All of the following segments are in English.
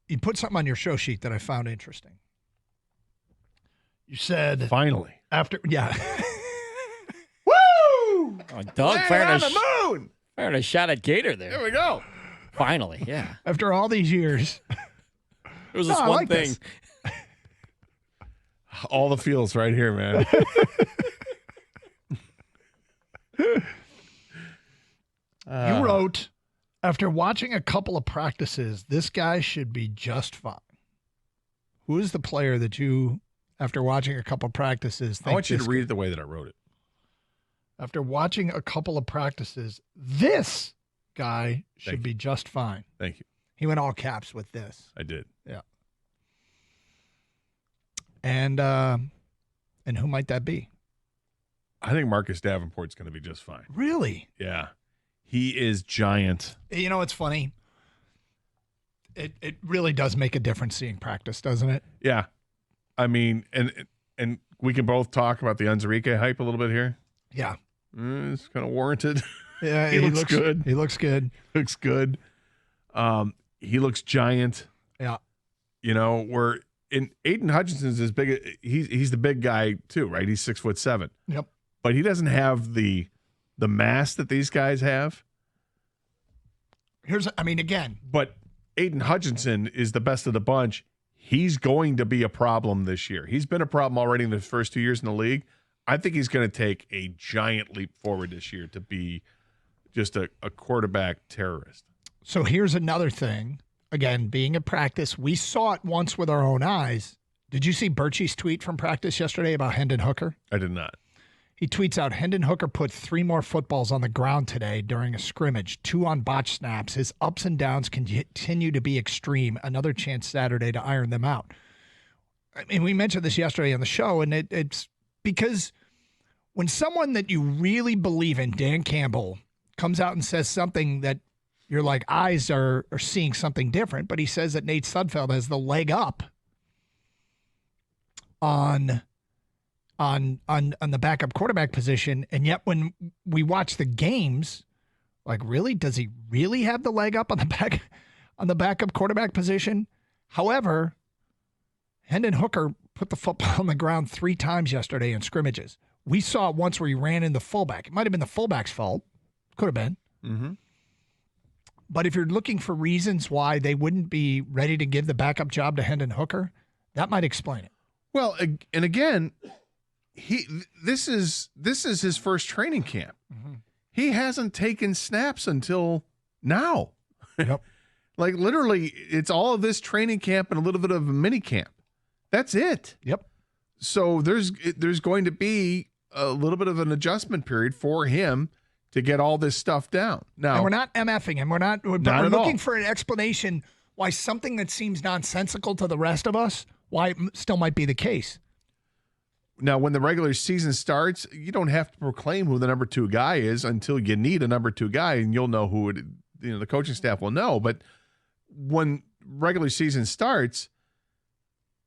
you put something on your show sheet that I found interesting. You said finally yeah. Woo! Oh, Doug on the moon. firing a shot at Gator there. There we go. Finally, yeah. After all these years. It was this I one like thing. this. All the feels right here, man. You wrote, after watching a couple of practices, this guy should be just fine. Who is the player that you, after watching a couple of practices, think I want you to this read it the way that I wrote it. After watching a couple of practices, this guy should be just fine. Thank you. He went all caps with this. I did. Yeah. And who might that be? I think Marcus Davenport's going to be just fine. Really? Yeah. He is giant. You know, it's funny. It really does make a difference seeing practice, doesn't it? Yeah. I mean, and we can both talk about the Unzarike hype a little bit here. Yeah. It's kind of warranted. Yeah, he looks good. He looks good. Looks good. He looks giant. Yeah. You know, where in Aiden Hutchinson's as big. He's the big guy too, right? He's 6'7". Yep. But he doesn't have the mass that these guys have. Again. But Aiden Hutchinson is the best of the bunch. He's going to be a problem this year. He's been a problem already in the first 2 years in the league. I think he's going to take a giant leap forward this year to be just a quarterback terrorist. So here's another thing. Again, being at practice, we saw it once with our own eyes. Did you see Birchie's tweet from practice yesterday about Hendon Hooker? I did not. He tweets out, Hendon Hooker put 3 more footballs on the ground today during a scrimmage, 2 on botch snaps. His ups and downs continue to be extreme. Another chance Saturday to iron them out. I mean, we mentioned this yesterday on the show, and it's because when someone that you really believe in, Dan Campbell, comes out and says something that your eyes are seeing something different, but he says that Nate Sudfeld has the leg up on the backup quarterback position, and yet when we watch the games, really, does he really have the leg up on the backup quarterback position? However, Hendon Hooker put the football on the ground 3 times yesterday in scrimmages. We saw it once where he ran in the fullback. It might have been the fullback's fault. Could have been. Mm-hmm. But if you're looking for reasons why they wouldn't be ready to give the backup job to Hendon Hooker, that might explain it. Well, and again, this is his first training camp. Mm-hmm. He hasn't taken snaps until now. Yep. Literally, it's all of this training camp and a little bit of a mini camp. That's it. Yep. So there's going to be a little bit of an adjustment period for him to get all this stuff down. Now, and we're not MFing him. We're at looking all for an explanation why something that seems nonsensical to the rest of us, why it still might be the case. Now, when the regular season starts, you don't have to proclaim who the number 2 guy is until you need a number 2 guy, and you'll know who it. The coaching staff will know. But when regular season starts,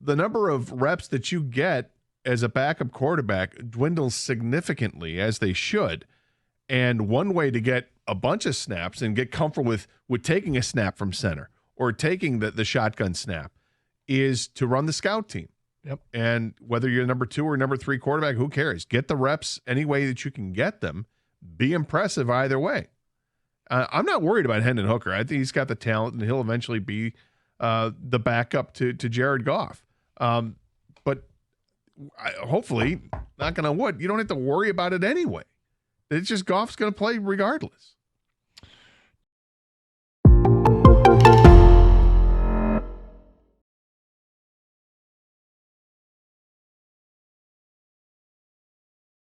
the number of reps that you get as a backup quarterback dwindles significantly, as they should. And one way to get a bunch of snaps and get comfortable with taking a snap from center or taking the shotgun snap is to run the scout team. Yep. And whether you're number 2 or number 3 quarterback, who cares? Get the reps any way that you can get them. Be impressive either way. I'm not worried about Hendon Hooker. I think he's got the talent, and he'll eventually be the backup to Jared Goff. But hopefully, knock on wood, you don't have to worry about it anyway. It's just Goff's going to play regardless.